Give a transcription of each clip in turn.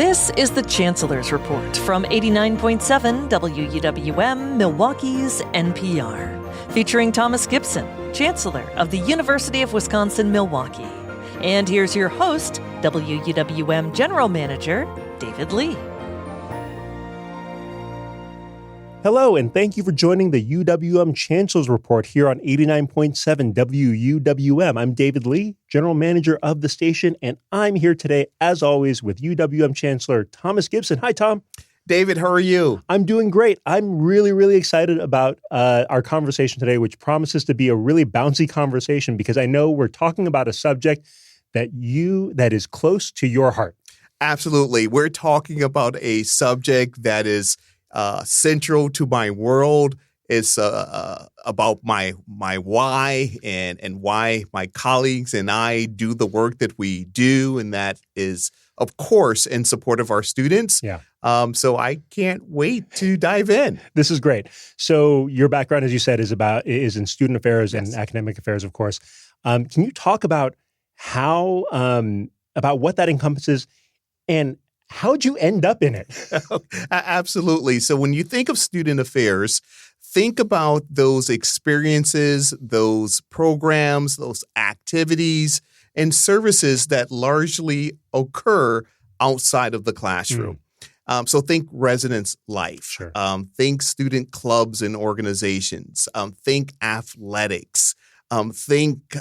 This is the Chancellor's Report from 89.7 WUWM, Milwaukee's NPR, featuring Thomas Gibson, Chancellor of the University of Wisconsin-Milwaukee. And here's your host, WUWM General Manager, David Lee. Hello, and thank you for joining the UWM Chancellor's Report here on 89.7 WUWM. I'm David Lee, General Manager of the station, and I'm here today, as always, with UWM Chancellor Thomas Gibson. Hi, Tom. David, how are you? I'm doing great. I'm really excited about our conversation today, which promises to be a really bouncy conversation because I know we're talking about a subject that is close to your heart. Absolutely. We're talking about a subject that is central to my world. It's about my why and why my colleagues and I do the work that we do, and that is, of course, in support of our students. Yeah. So I can't wait to dive in. This is great. So your background, as you said, is in student affairs and Yes. academic affairs, of course. Can you talk about how about what that encompasses and how'd you end up in it? Absolutely. So when you think of student affairs, think about those experiences, those programs, those activities, and services that largely occur outside of the classroom. So think residence life. Sure. Think student clubs and organizations. Think athletics. Think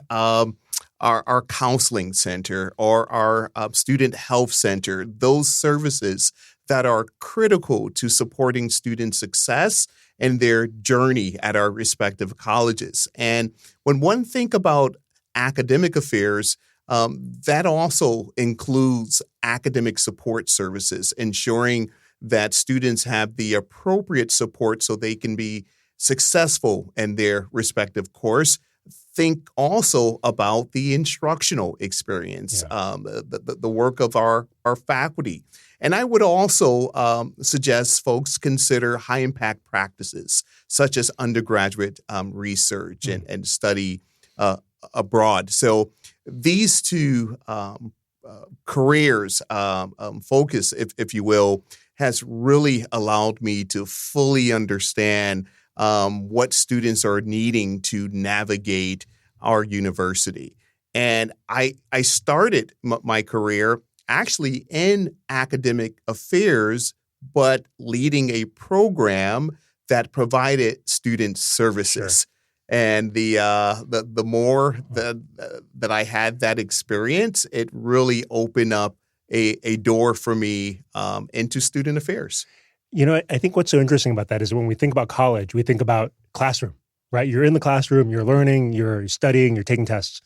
our counseling center or our student health center, those services that are critical to supporting student success and their journey at our respective colleges. And when one think about academic affairs, that also includes academic support services, ensuring that students have the appropriate support so they can be successful in their respective course. Think also about the instructional experience, the work of our faculty. And I would also suggest folks consider high-impact practices, such as undergraduate research and study abroad. So these two careers focus, if you will, has really allowed me to fully understand what students are needing to navigate our university. And I started my career actually in academic affairs, but leading a program that provided student services. Sure. And the more that I had that experience, it really opened up a door for me into student affairs. You know, I think what's so interesting about that is when we think about college, we think about classroom, right? You're in the classroom, you're learning, you're studying, you're taking tests.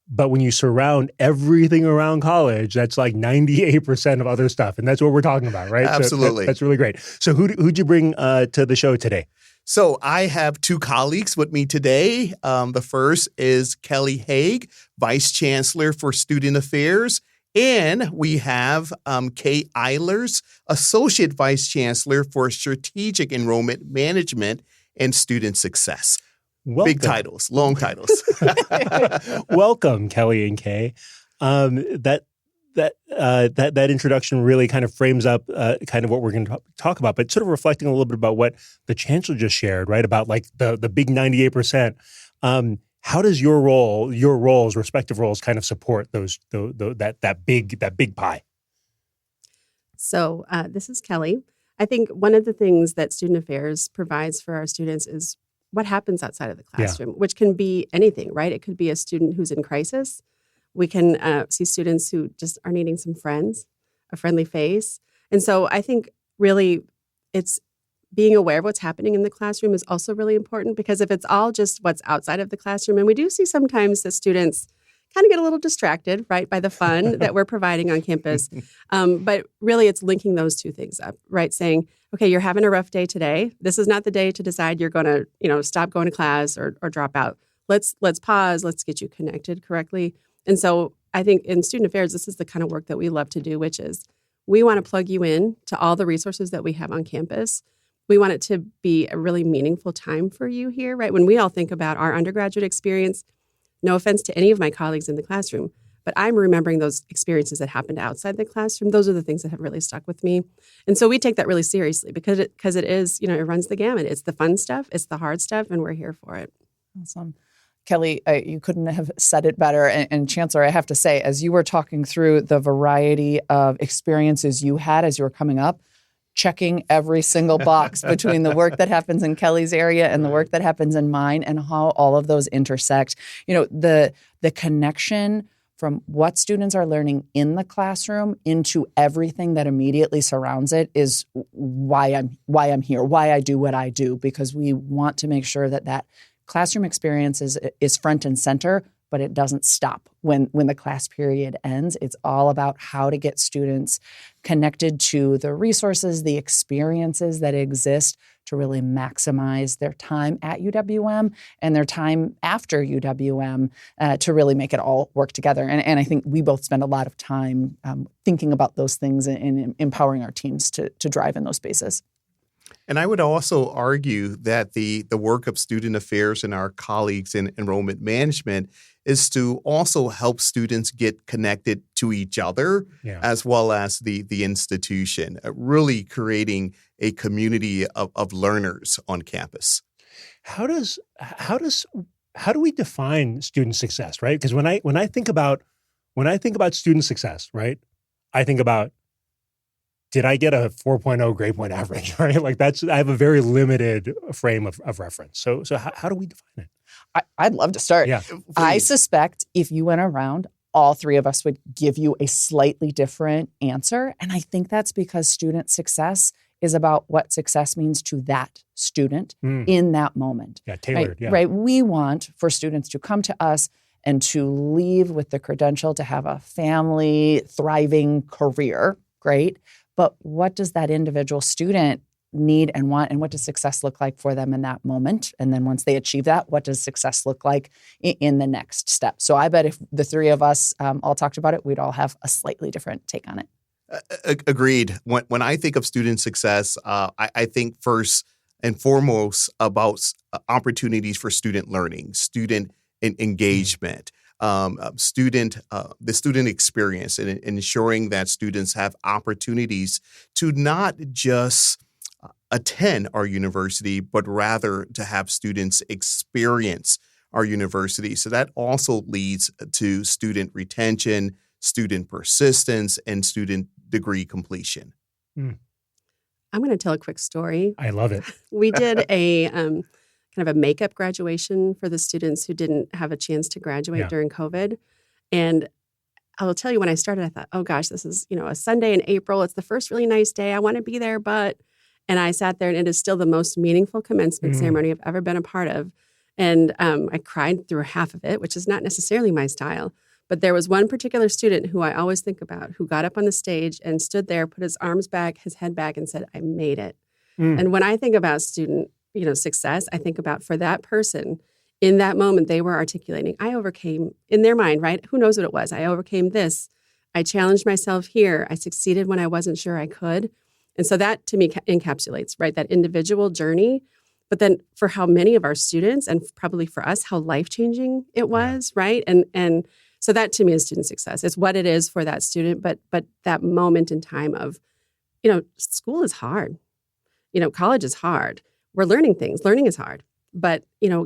But when you surround everything around college, that's like 98% of other stuff. And that's what we're talking about, right? Absolutely. So that's really great. So who'd you bring to the show today? So I have two colleagues with me today. The first is Kelly Haag, Vice Chancellor for Student Affairs. And we have Kay Eilers, Associate Vice Chancellor for Strategic Enrollment Management and Student Success. Welcome. Big titles, long titles. Welcome, Kelly and Kay. That introduction really kind of frames up kind of what we're going to talk about, but sort of reflecting a little bit about what the Chancellor just shared, right? About like the big 98%. How does your roles, respective roles, kind of support that big pie? So this is Kelly. I think one of the things that Student Affairs provides for our students is what happens outside of the classroom, which can be anything, right? It could be a student who's in crisis. We can see students who just are needing some friends, a friendly face. And so I think really it's being aware of what's happening in the classroom is also really important, because if it's all just what's outside of the classroom, and we do see sometimes that students kind of get a little distracted, right, by the fun that we're providing on campus. But really it's linking those two things up, right? Saying, okay, you're having a rough day today. This is not the day to decide you're going to, stop going to class or drop out. Let's pause. Let's get you connected correctly. And so I think in student affairs, this is the kind of work that we love to do, which is we want to plug you in to all the resources that we have on campus. We want it to be a really meaningful time for you here, right? When we all think about our undergraduate experience, no offense to any of my colleagues in the classroom, but I'm remembering those experiences that happened outside the classroom. Those are the things that have really stuck with me. And so we take that really seriously because it is, it runs the gamut. It's the fun stuff, it's the hard stuff, and we're here for it. Awesome. Kelly, you couldn't have said it better. And Chancellor, I have to say, as you were talking through the variety of experiences you had as you were coming up, checking every single box between the work that happens in Kelly's area and the work that happens in mine and how all of those intersect. The connection from what students are learning in the classroom into everything that immediately surrounds it is why I'm here, why I do what I do, because we want to make sure that classroom experience is front and center, but it doesn't stop when the class period ends. It's all about how to get students connected to the resources, the experiences that exist to really maximize their time at UWM and their time after UWM to really make it all work together. And I think we both spend a lot of time thinking about those things and empowering our teams to drive in those spaces. And I would also argue that the work of student affairs and our colleagues in enrollment management is to also help students get connected to each other as well as the institution, really creating a community of learners on campus. How do we define student success, right? Because when I think about student success, right, I think about, did I get a 4.0 grade point average, right? I have a very limited frame of reference. So how do we define it? I'd love to start. Yeah. I suspect if you went around, all three of us would give you a slightly different answer. And I think that's because student success is about what success means to that student in that moment. Yeah, tailored. Right? We want for students to come to us and to leave with the credential to have a family, thriving career. Great. But what does that individual student need and want, and what does success look like for them in that moment? And then once they achieve that, what does success look like in the next step? So I bet if the three of us all talked about it, we'd all have a slightly different take on it. Agreed. When I think of student success, I think first and foremost about opportunities for student learning, student engagement. The student experience and ensuring that students have opportunities to not just attend our university, but rather to have students experience our university. So that also leads to student retention, student persistence, and student degree completion. I'm going to tell a quick story. I love it. We did a kind of a makeup graduation for the students who didn't have a chance to graduate during COVID. And I'll tell you, when I started, I thought, oh gosh, this is, a Sunday in April. It's the first really nice day. I want to be there, and I sat there, and it is still the most meaningful commencement ceremony I've ever been a part of. And I cried through half of it, which is not necessarily my style. But there was one particular student who I always think about, who got up on the stage and stood there, put his arms back, his head back, and said, I made it. And when I think about student success, I think about, for that person, in that moment, they were articulating, I overcame, in their mind, right? Who knows what it was? I overcame this. I challenged myself here. I succeeded when I wasn't sure I could. And so that, to me, encapsulates, right, that individual journey. But then for how many of our students, and probably for us, how life-changing it was, right? And so that, to me, is student success. It's what it is for that student, but that moment in time of, school is hard. College is hard. We're learning things. Learning is hard. But,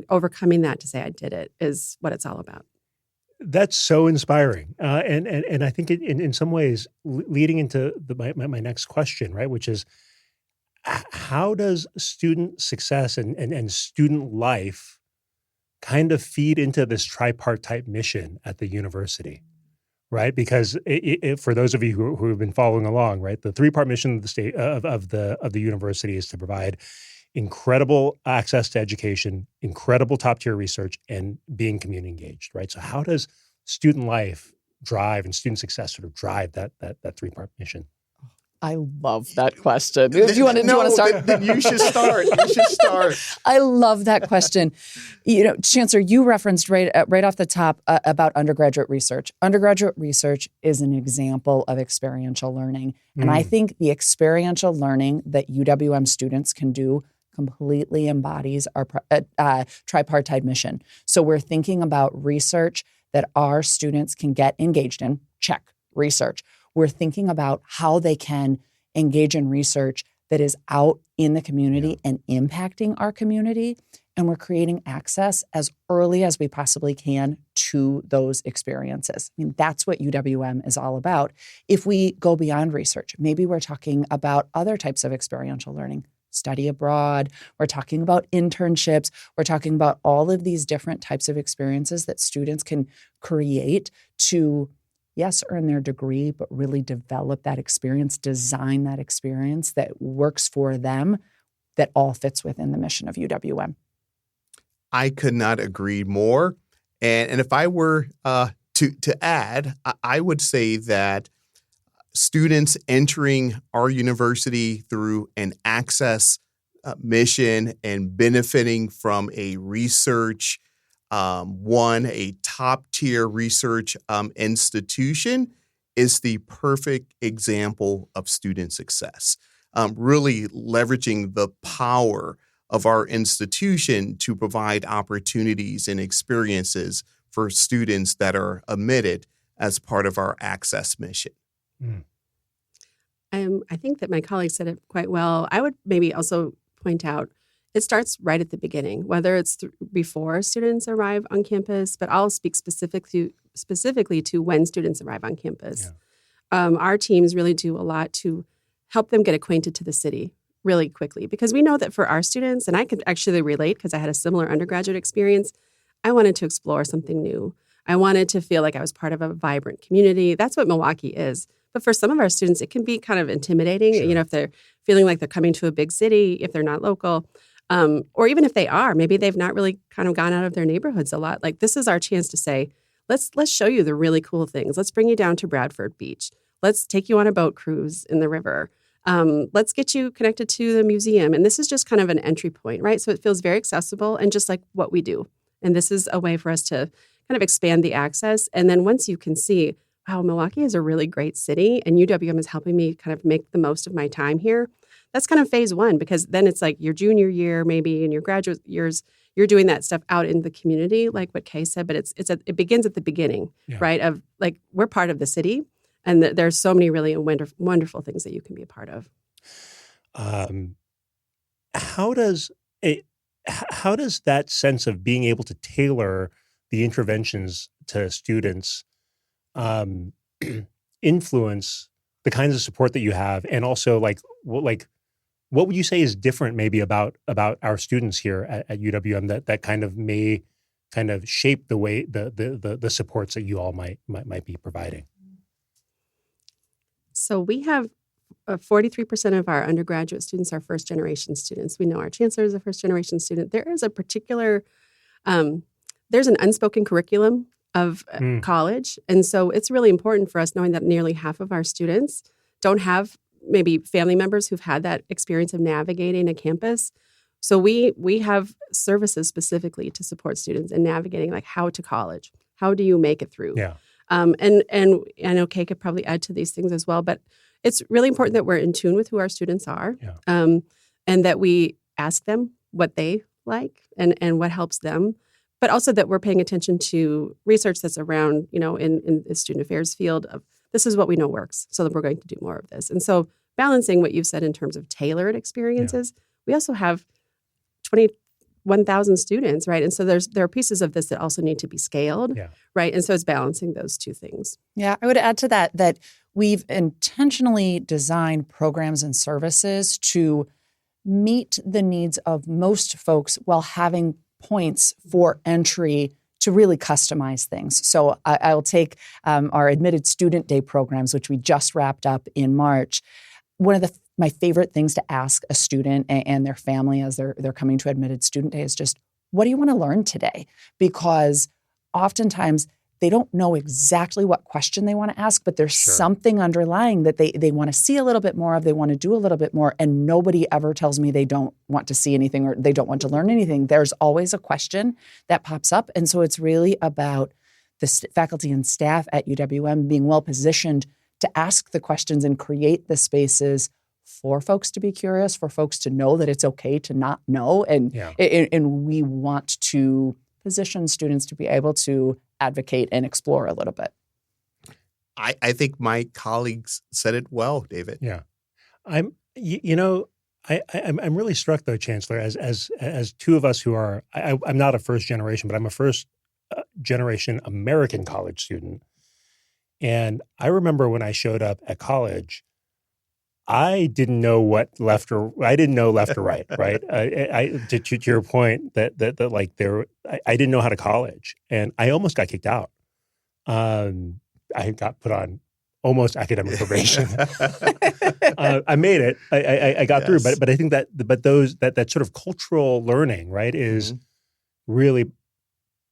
overcoming that to say I did it is what it's all about. That's so inspiring. And I think in some ways, leading into my next question, right, which is, how does student success and student life kind of feed into this tripartite mission at the university, right? Because for those of you who have been following along, right, the three-part mission of the state of the university is to provide incredible access to education, incredible top-tier research, and being community engaged, right? So how does student life drive and student success sort of drive that three-part mission? I love that question. Do you want to start? Then you should start. I love that question. Chancellor, you referenced right off the top about undergraduate research. Undergraduate research is an example of experiential learning. And I think the experiential learning that UWM students can do completely embodies our tripartite mission. So we're thinking about research that our students can get engaged in. Check. Research. We're thinking about how they can engage in research that is out in the community and impacting our community. And we're creating access as early as we possibly can to those experiences. I mean, that's what UWM is all about. If we go beyond research, maybe we're talking about other types of experiential learning, study abroad, we're talking about internships, we're talking about all of these different types of experiences that students can create to, yes, earn their degree, but really develop that experience, design that experience that works for them, that all fits within the mission of UWM. I could not agree more. And if I were to add, I would say that students entering our university through an access mission and benefiting from a research, a top-tier research institution is the perfect example of student success. Really leveraging the power of our institution to provide opportunities and experiences for students that are admitted as part of our access mission. I think that my colleague said it quite well. I would maybe also point out it starts right at the beginning, whether it's before students arrive on campus, but I'll speak specifically to when students arrive on campus. Our teams really do a lot to help them get acquainted to the city really quickly, because we know that for our students, and I could actually relate because I had a similar undergraduate experience, I wanted to explore something new. I wanted to feel like I was part of a vibrant community. That's what Milwaukee is. But for some of our students, it can be kind of intimidating, if they're feeling like they're coming to a big city, if they're not local, or even if they are, maybe they've not really kind of gone out of their neighborhoods a lot. Like, this is our chance to say, let's show you the really cool things. Let's bring you down to Bradford Beach. Let's take you on a boat cruise in the river. Let's get you connected to the museum. And this is just kind of an entry point, right? So it feels very accessible and just like what we do. And this is a way for us to kind of expand the access. And then once you can see, wow, Milwaukee is a really great city and UWM is helping me kind of make the most of my time here. That's kind of phase one, because then it's like your junior year, maybe in your graduate years, you're doing that stuff out in the community, like what Kay said, but it begins at the beginning, right? Of like, we're part of the city. And there's so many really wonderful things that you can be a part of. How does that sense of being able to tailor the interventions to students influence the kinds of support that you have, and also what would you say is different maybe about our students here at UWM that kind of may kind of shape the way the supports that you all might be providing? So we have 43% of our undergraduate students are first-generation students. We know our chancellor is a first-generation student. There is a particular, there's an unspoken curriculum of college. And so it's really important for us knowing that nearly half of our students don't have maybe family members who've had that experience of navigating a campus. So we have services specifically to support students in navigating, like, how to college. How do you make it through? Yeah. And I know Kay could probably add to these things as well, but it's really important that we're in tune with who our students are, and that we ask them what they like and what helps them, but also that we're paying attention to research that's around, in the student affairs field of this is what we know works, so that we're going to do more of this. And so balancing what you've said in terms of tailored experiences, we also have 21,000 students, right? And so there are pieces of this that also need to be scaled, right? And so it's balancing those two things. Yeah, I would add to that we've intentionally designed programs and services to meet the needs of most folks while having points for entry to really customize things. So I'll take our Admitted Student Day programs, which we just wrapped up in March. One of my favorite things to ask a student and their family as they're coming to Admitted Student Day is just, what do you want to learn today? Because oftentimes they don't know exactly what question they want to ask, but there's something underlying that they want to see a little bit more of, they want to do a little bit more, and nobody ever tells me they don't want to see anything or they don't want to learn anything. There's always a question that pops up. And so it's really about the faculty and staff at UWM being well positioned to ask the questions and create the spaces for folks to be curious, for folks to know that it's okay to not know. And we want to position students to be able to advocate and explore a little bit. I think my colleagues said it well, David. Yeah. I'm really struck though, Chancellor, as two of us who are, I'm not a first generation, but I'm a first generation American college student. And I remember when I showed up at college, I didn't know left or right, right? To your point that like I didn't know how to college, and I almost got kicked out. I got put on almost academic probation. I made it. I got through, but I think that that sort of cultural learning, right, is really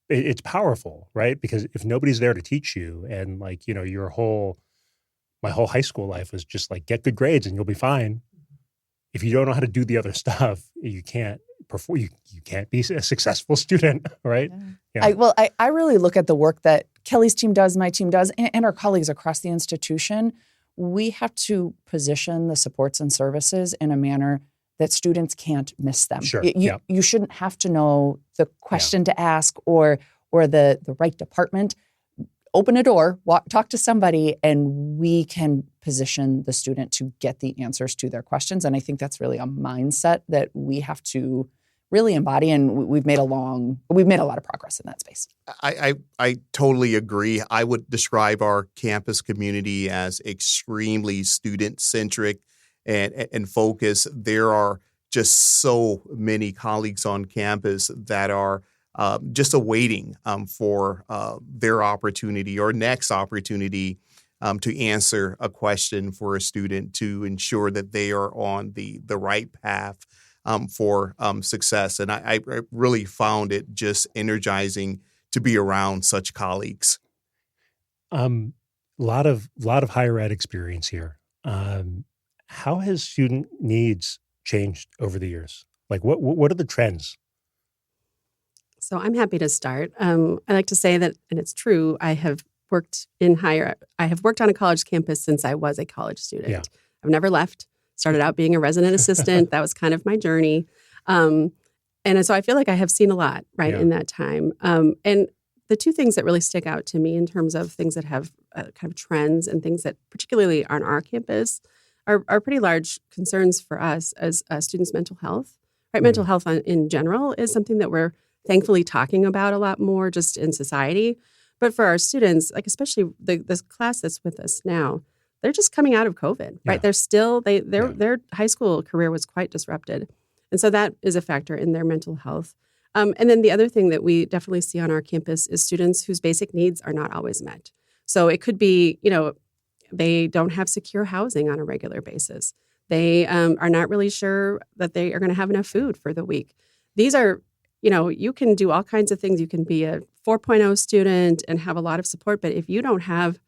it's powerful, right? Because if nobody's there to teach you, and like my whole high school life was just like get good grades and you'll be fine. If you don't know how to do the other stuff, you can't perform. You can't be a successful student, right? Yeah. I really look at the work that Kelly's team does, my team does, and our colleagues across the institution. We have to position the supports and services in a manner that students can't miss them. Sure. You shouldn't have to know the question to ask or the right department. Open a door, talk to somebody, and we can position the student to get the answers to their questions. And I think that's really a mindset that we have to really embody. And we've made a lot of progress in that space. I totally agree. I would describe our campus community as extremely student-centric and focused. There are just so many colleagues on campus that are just awaiting for their opportunity or next opportunity to answer a question for a student to ensure that they are on the right path for success. And I really found it just energizing to be around such colleagues. Lot of higher ed experience here. How has student needs changed over the years? Like what are the trends? So I'm happy to start. I like to say that, and it's true, I have worked on a college campus since I was a college student. Yeah. I've never left. Started out being a resident assistant. That was kind of my journey. And so I feel like I have seen a lot, right, in that time. And the two things that really stick out to me in terms of things that have kind of trends and things that particularly on our campus are pretty large concerns for us as students' mental health. Right, mental health in general is something that we're thankfully talking about a lot more just in society. But for our students, like especially this class that's with us now, they're just coming out of COVID, right? They're still, their high school career was quite disrupted. And so that is a factor in their mental health. And then the other thing that we definitely see on our campus is students whose basic needs are not always met. So it could be, they don't have secure housing on a regular basis. They are not really sure that they are going to have enough food for the week. These are, you can do all kinds of things. You can be a 4.0 student and have a lot of support, but if you don't have,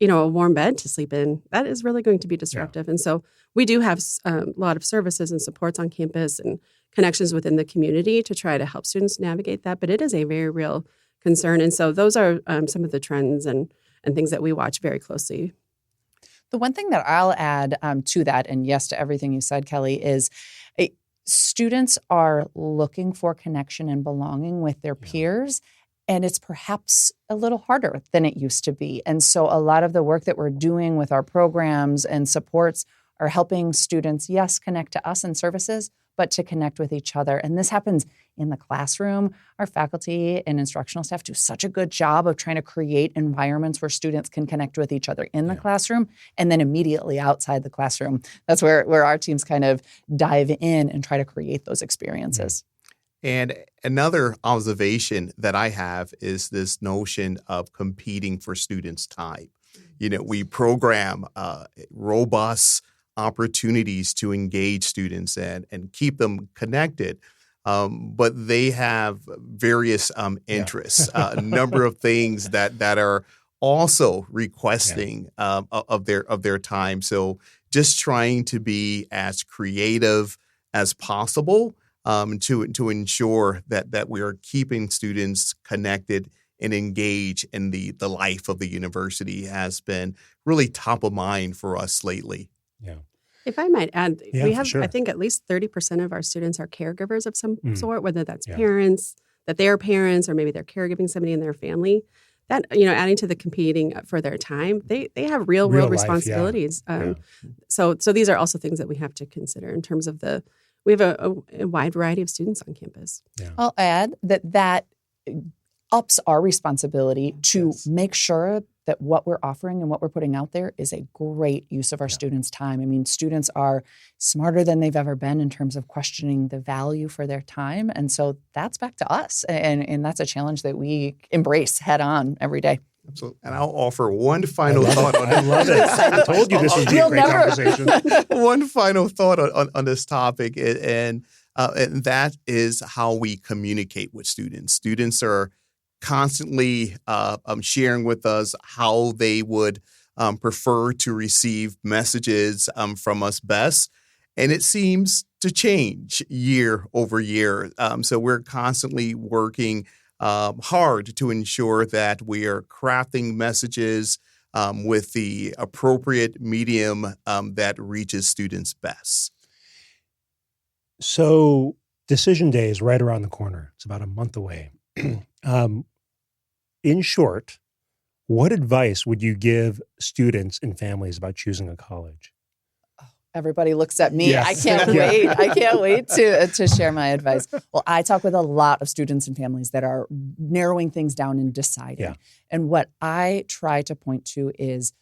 a warm bed to sleep in, that is really going to be disruptive. Yeah. And so we do have a lot of services and supports on campus and connections within the community to try to help students navigate that. But it is a very real concern. And so those are some of the trends and things that we watch very closely. The one thing that I'll add to that, and yes to everything you said, Kelly, is students are looking for connection and belonging with their peers. And it's perhaps a little harder than it used to be. And so a lot of the work that we're doing with our programs and supports are helping students, yes, connect to us and services, but to connect with each other. And this happens in the classroom. Our faculty and instructional staff do such a good job of trying to create environments where students can connect with each other in the classroom and then immediately outside the classroom. That's where our teams kind of dive in and try to create those experiences. And another observation that I have is this notion of competing for students' time. We program robust opportunities to engage students and keep them connected. But they have various interests, a number of things that are also requesting of their time. So just trying to be as creative as possible to ensure that we are keeping students connected and engaged in the life of the university has been really top of mind for us lately. Yeah. If I might add, we have, sure. I think at least 30% of our students are caregivers of some sort, whether that's parents, that they are parents or maybe they're caregiving somebody in their family, that, adding to the competing for their time, they have real world life, responsibilities. Yeah. So these are also things that we have to consider in terms of we have a wide variety of students on campus. Yeah. I'll add that ups our responsibility to make sure that what we're offering and what we're putting out there is a great use of our students' time. I mean, students are smarter than they've ever been in terms of questioning the value for their time. And so that's back to us. And that's a challenge that we embrace head on every day. Absolutely. And I'll offer one final thought on I love it. I told you this would be a great conversation. One final thought on this topic, and that is how we communicate with students. Students are constantly sharing with us how they would prefer to receive messages from us best. And it seems to change year over year. So we're constantly working hard to ensure that we are crafting messages with the appropriate medium that reaches students best. So decision day is right around the corner. It's about a month away. In short, what advice would you give students and families about choosing a college? Everybody looks at me. Yes. I can't wait. I can't wait to share my advice. Well, I talk with a lot of students and families that are narrowing things down and deciding. Yeah. And what I try to point to is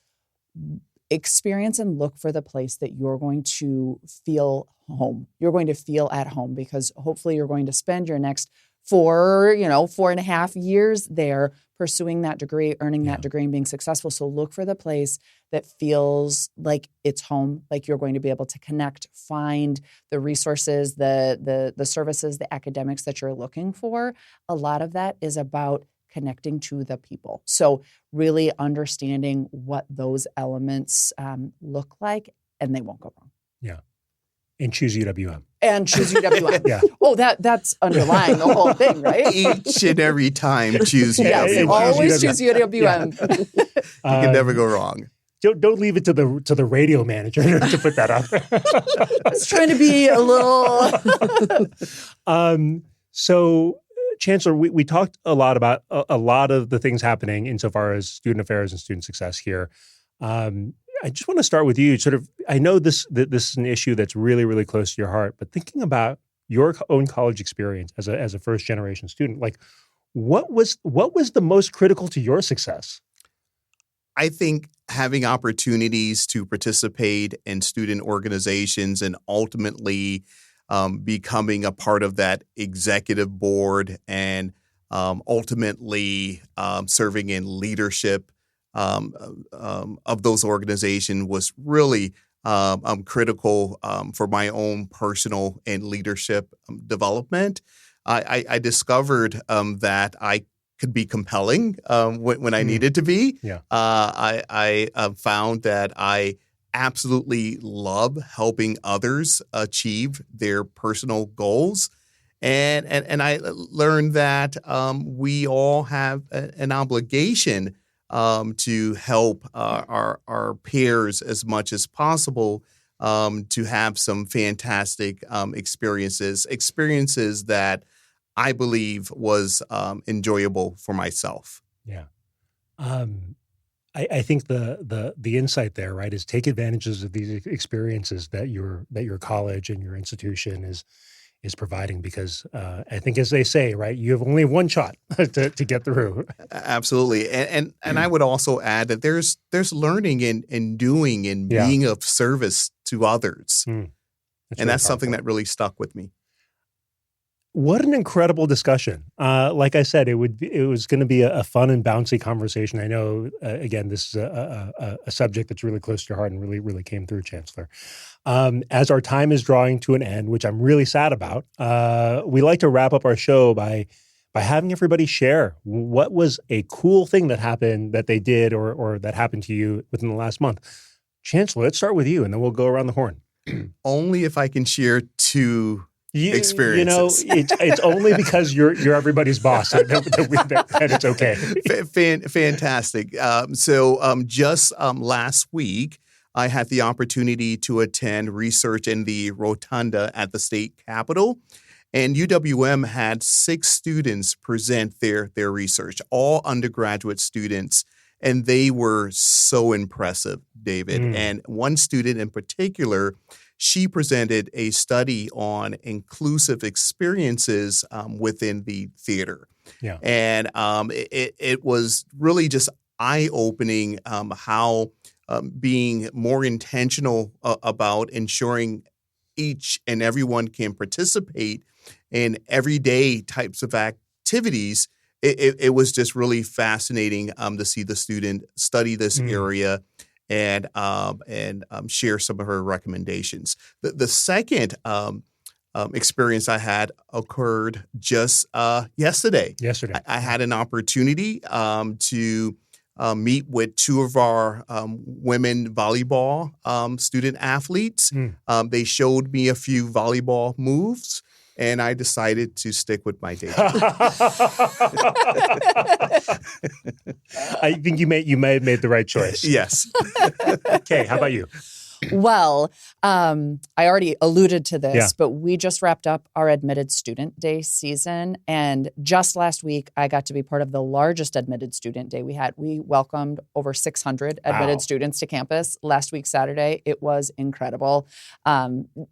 experience and look for the place that you're going to feel home. You're going to feel at home, because hopefully you're going to spend your next 4.5 years there pursuing that degree, earning that degree, and being successful. So look for the place that feels like it's home, like you're going to be able to connect, find the resources, the services, the academics that you're looking for. A lot of that is about connecting to the people. So really understanding what those elements look like, and they won't go wrong. Yeah. And choose UWM. And choose UWM. Yeah. Oh, that's underlying the whole thing, right? Each and every time, choose Yes, UWM. always choose UWM. You can never go wrong. Don't leave it to the radio manager to put that out there. I was trying to be a little. So, Chancellor, we talked a lot about a lot of the things happening insofar as student affairs and student success here. I just want to start with you. Sort of, I know this is an issue that's really, really close to your heart, but thinking about your own college experience as a first generation student, like what was the most critical to your success? I think having opportunities to participate in student organizations and ultimately becoming a part of that executive board and ultimately serving in leadership of those organizations was really critical for my own personal and leadership development. I discovered that I could be compelling when I needed to be. Yeah. I found that I absolutely love helping others achieve their personal goals. And I learned that we all have an obligation to help our peers as much as possible to have some fantastic experiences that I believe was enjoyable for myself. Yeah. I think the insight there, right, is take advantages of these experiences that your college and your institution is providing, because I think, as they say, right, you have only one shot to get through. Absolutely. And I would also add that there's learning in doing and being of service to others. That's something that really stuck with me. What an incredible discussion. Like I said, it was going to be a fun and bouncy conversation. I know, again, this is a subject that's really close to your heart and really, really came through, Chancellor. As our time is drawing to an end, which I'm really sad about, we like to wrap up our show by having everybody share what was a cool thing that happened that they did or that happened to you within the last month. Chancellor, let's start with you, and then we'll go around the horn. Only if I can share two experiences. It's only because you're everybody's boss that it's okay. Fantastic. So just last week, I had the opportunity to attend research in the rotunda at the state capitol. And UWM had 6 students present their research, all undergraduate students, and they were so impressive, David. And one student in particular, she presented a study on inclusive experiences within the theater. Yeah. And it was really just eye-opening how being more intentional about ensuring each and everyone can participate in everyday types of activities. It was just really fascinating to see the student study this area and share some of her recommendations. The second experience I had occurred just yesterday. I had an opportunity to meet with 2 of our women volleyball student athletes. They showed me a few volleyball moves, and I decided to stick with my day job. I think you may have made the right choice. Yes. Okay, how about you? Well, I already alluded to this, but we just wrapped up our Admitted Student Day season. And just last week, I got to be part of the largest Admitted Student Day we had. We welcomed over 600 admitted students to campus last week, Saturday. It was incredible.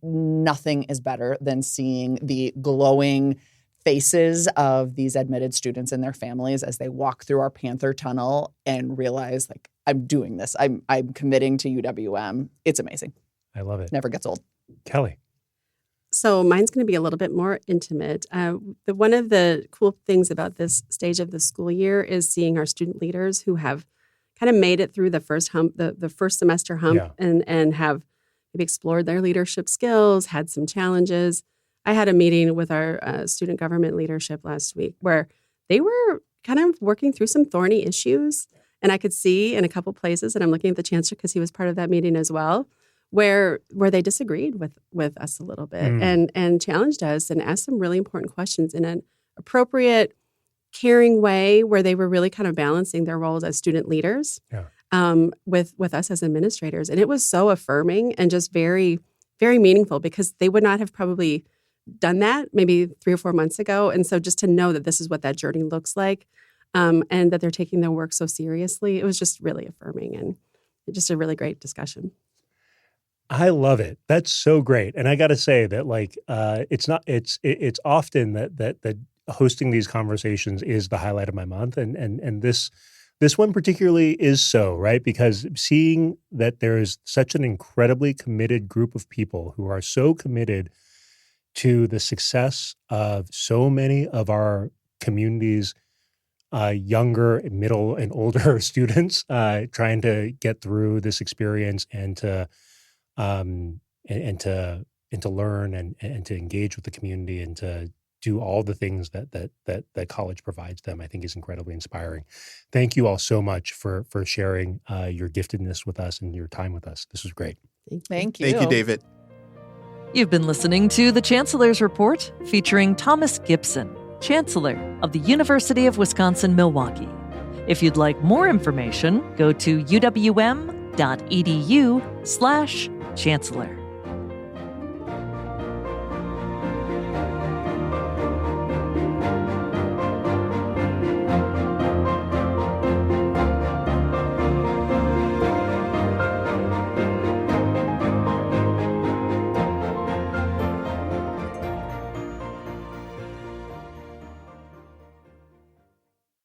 Nothing is better than seeing the glowing faces of these admitted students and their families as they walk through our Panther Tunnel and realize, like, I'm doing this. I'm committing to UWM. It's amazing. I love it. Never gets old. Kelly. So mine's going to be a little bit more intimate. One of the cool things about this stage of the school year is seeing our student leaders who have kind of made it through the first hump, the first semester hump, and have maybe explored their leadership skills, had some challenges. I had a meeting with our student government leadership last week where they were kind of working through some thorny issues. And I could see in a couple places, and I'm looking at the chancellor because he was part of that meeting as well, where they disagreed with us a little bit and challenged us and asked some really important questions in an appropriate, caring way where they were really kind of balancing their roles as student leaders with us as administrators. And it was so affirming and just very, very meaningful because they would not have probably done that maybe 3 or 4 months ago. And so just to know that this is what that journey looks like, and that they're taking their work so seriously, it was just really affirming and just a really great discussion. I love it. That's so great. And I got to say that, like, it's often that hosting these conversations is the highlight of my month. And this one particularly is so, right? Because seeing that there is such an incredibly committed group of people who are so committed to the success of so many of our communities, younger, middle, and older students trying to get through this experience and to learn and to engage with the community and to do all the things that college provides them, I think is incredibly inspiring. Thank you all so much for sharing your giftedness with us and your time with us. This was great. Thank you. Thank you, David. You've been listening to The Chancellor's Report featuring Thomas Gibson, Chancellor of the University of Wisconsin-Milwaukee. If you'd like more information, go to uwm.edu/chancellor.